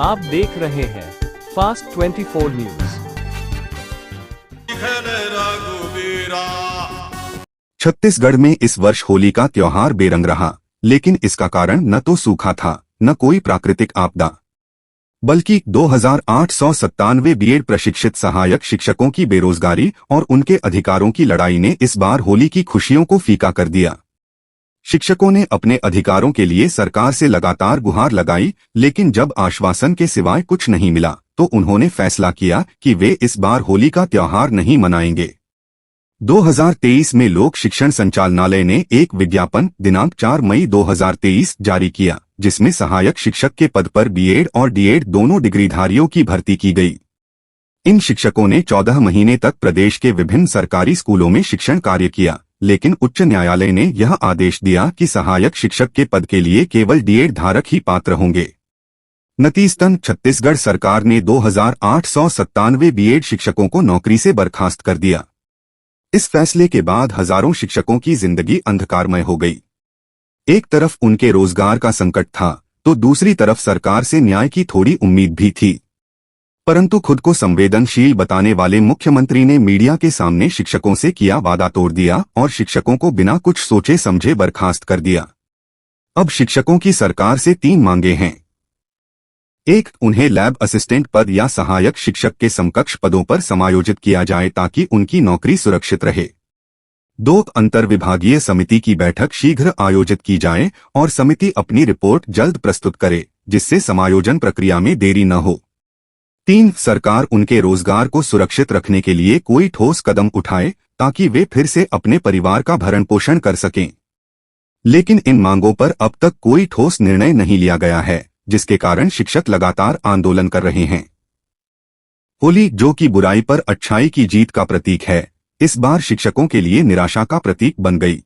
आप देख रहे हैं फास्ट 24 न्यूज। छत्तीसगढ़ में इस वर्ष होली का त्योहार बेरंग रहा, लेकिन इसका कारण न तो सूखा था न कोई प्राकृतिक आपदा, बल्कि 2897 बीएड प्रशिक्षित सहायक शिक्षकों की बेरोजगारी और उनके अधिकारों की लड़ाई ने इस बार होली की खुशियों को फीका कर दिया। शिक्षकों ने अपने अधिकारों के लिए सरकार से लगातार गुहार लगाई, लेकिन जब आश्वासन के सिवाय कुछ नहीं मिला तो उन्होंने फैसला किया कि वे इस बार होली का त्योहार नहीं मनाएंगे। 2023 में लोक शिक्षण संचालनालय ने एक विज्ञापन दिनांक 4 मई 2023 जारी किया, जिसमें सहायक शिक्षक के पद पर बीएड और डीएड दोनों डिग्रीधारियों की भर्ती की गई। इन शिक्षकों ने 14 महीने तक प्रदेश के विभिन्न सरकारी स्कूलों में शिक्षण कार्य किया, लेकिन उच्च न्यायालय ने यह आदेश दिया कि सहायक शिक्षक के पद के लिए केवल डीएड धारक ही पात्र होंगे। नतीजतन छत्तीसगढ़ सरकार ने 2897 बीएड शिक्षकों को नौकरी से बर्खास्त कर दिया। इस फैसले के बाद हजारों शिक्षकों की जिंदगी अंधकारमय हो गई। एक तरफ उनके रोजगार का संकट था, तो दूसरी तरफ सरकार से न्याय की थोड़ी उम्मीद भी थी। परंतु खुद को संवेदनशील बताने वाले मुख्यमंत्री ने मीडिया के सामने शिक्षकों से किया वादा तोड़ दिया और शिक्षकों को बिना कुछ सोचे समझे बर्खास्त कर दिया। अब शिक्षकों की सरकार से 3 मांगे हैं। 1. उन्हें लैब असिस्टेंट पद या सहायक शिक्षक के समकक्ष पदों पर समायोजित किया जाए ताकि उनकी नौकरी सुरक्षित रहे। 2. अंतर्विभागीय समिति की बैठक शीघ्र आयोजित की जाए और समिति अपनी रिपोर्ट जल्द प्रस्तुत करे, जिससे समायोजन प्रक्रिया में देरी न हो। 3. सरकार उनके रोजगार को सुरक्षित रखने के लिए कोई ठोस कदम उठाए ताकि वे फिर से अपने परिवार का भरण पोषण कर सकें। लेकिन इन मांगों पर अब तक कोई ठोस निर्णय नहीं लिया गया है, जिसके कारण शिक्षक लगातार आंदोलन कर रहे हैं। होली, जो कि बुराई पर अच्छाई की जीत का प्रतीक है, इस बार शिक्षकों के लिए निराशा का प्रतीक बन गई।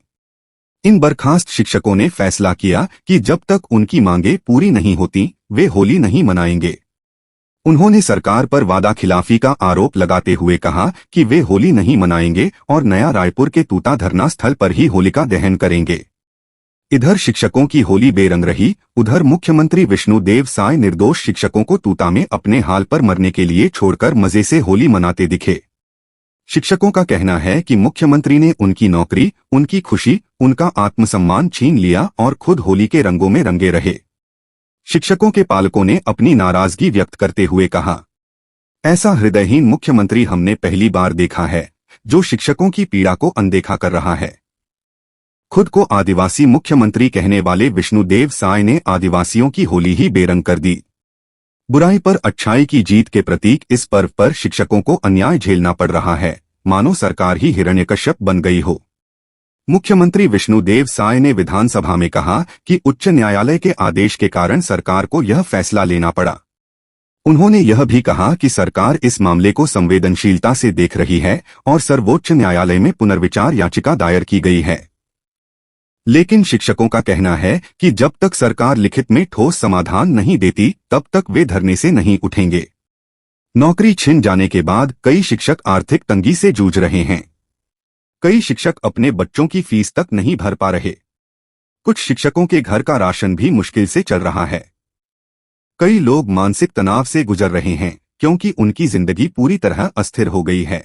इन बर्खास्त शिक्षकों ने फैसला किया कि जब तक उनकी मांगें पूरी नहीं होती, वे होली नहीं मनाएंगे। उन्होंने सरकार पर वादा खिलाफी का आरोप लगाते हुए कहा कि वे होली नहीं मनाएंगे और नया रायपुर के तूता धरना स्थल पर ही होलिका दहन करेंगे। इधर शिक्षकों की होली बेरंग रही, उधर मुख्यमंत्री विष्णुदेव साय निर्दोष शिक्षकों को तूता में अपने हाल पर मरने के लिए छोड़कर मजे से होली मनाते दिखे। शिक्षकों का कहना है कि मुख्यमंत्री ने उनकी नौकरी, उनकी खुशी, उनका आत्मसम्मान छीन लिया और खुद होली के रंगों में रंगे रहे। शिक्षकों के पालकों ने अपनी नाराजगी व्यक्त करते हुए कहा, ऐसा हृदयहीन मुख्यमंत्री हमने पहली बार देखा है, जो शिक्षकों की पीड़ा को अनदेखा कर रहा है। खुद को आदिवासी मुख्यमंत्री कहने वाले विष्णुदेव साय ने आदिवासियों की होली ही बेरंग कर दी। बुराई पर अच्छाई की जीत के प्रतीक इस पर्व पर शिक्षकों को अन्याय झेलना पड़ रहा है, मानो सरकार ही हिरण्यकश्यप बन गई हो। मुख्यमंत्री विष्णुदेव साय ने विधानसभा में कहा कि उच्च न्यायालय के आदेश के कारण सरकार को यह फैसला लेना पड़ा। उन्होंने यह भी कहा कि सरकार इस मामले को संवेदनशीलता से देख रही है और सर्वोच्च न्यायालय में पुनर्विचार याचिका दायर की गई है। लेकिन शिक्षकों का कहना है कि जब तक सरकार लिखित में ठोस समाधान नहीं देती, तब तक वे धरने से नहीं उठेंगे। नौकरी छिन जाने के बाद कई शिक्षक आर्थिक तंगी से जूझ रहे हैं। कई शिक्षक अपने बच्चों की फीस तक नहीं भर पा रहे। कुछ शिक्षकों के घर का राशन भी मुश्किल से चल रहा है। कई लोग मानसिक तनाव से गुजर रहे हैं क्योंकि उनकी जिंदगी पूरी तरह अस्थिर हो गई है।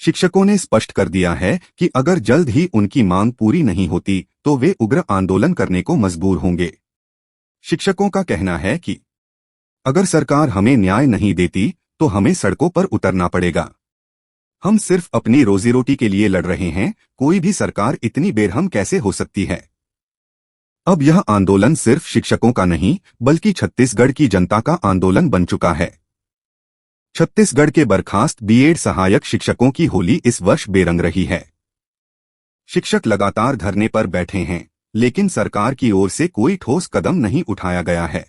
शिक्षकों ने स्पष्ट कर दिया है कि अगर जल्द ही उनकी मांग पूरी नहीं होती तो वे उग्र आंदोलन करने को मजबूर होंगे। शिक्षकों का कहना है कि अगर सरकार हमें न्याय नहीं देती तो हमें सड़कों पर उतरना पड़ेगा। हम सिर्फ अपनी रोजी रोटी के लिए लड़ रहे हैं, कोई भी सरकार इतनी बेरहम कैसे हो सकती है। अब यह आंदोलन सिर्फ शिक्षकों का नहीं, बल्कि छत्तीसगढ़ की जनता का आंदोलन बन चुका है। छत्तीसगढ़ के बर्खास्त बीएड सहायक शिक्षकों की होली इस वर्ष बेरंग रही है। शिक्षक लगातार धरने पर बैठे हैं, लेकिन सरकार की ओर से कोई ठोस कदम नहीं उठाया गया है।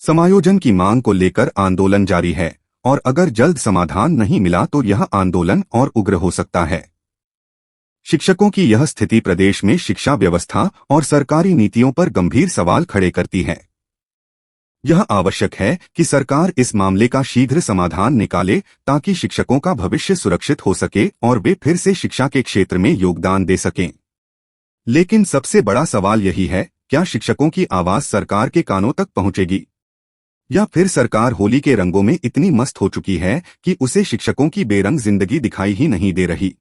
समायोजन की मांग को लेकर आंदोलन जारी है और अगर जल्द समाधान नहीं मिला तो यह आंदोलन और उग्र हो सकता है। शिक्षकों की यह स्थिति प्रदेश में शिक्षा व्यवस्था और सरकारी नीतियों पर गंभीर सवाल खड़े करती है। यह आवश्यक है कि सरकार इस मामले का शीघ्र समाधान निकाले ताकि शिक्षकों का भविष्य सुरक्षित हो सके और वे फिर से शिक्षा के क्षेत्र में योगदान दे सकें। लेकिन सबसे बड़ा सवाल यही है, क्या शिक्षकों की आवाज सरकार के कानों तक पहुंचेगी? या फिर सरकार होली के रंगों में इतनी मस्त हो चुकी है कि उसे शिक्षकों की बेरंग जिंदगी दिखाई ही नहीं दे रही।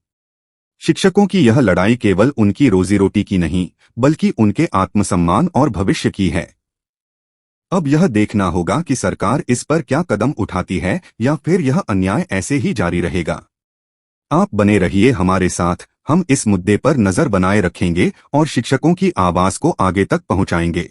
शिक्षकों की यह लड़ाई केवल उनकी रोजी रोटी की नहीं, बल्कि उनके आत्मसम्मान और भविष्य की है। अब यह देखना होगा कि सरकार इस पर क्या कदम उठाती है या फिर यह अन्याय ऐसे ही जारी रहेगा। आप बने रहिए हमारे साथ, हम इस मुद्दे पर नजर बनाए रखेंगे और शिक्षकों की आवाज को आगे तक पहुंचाएंगे।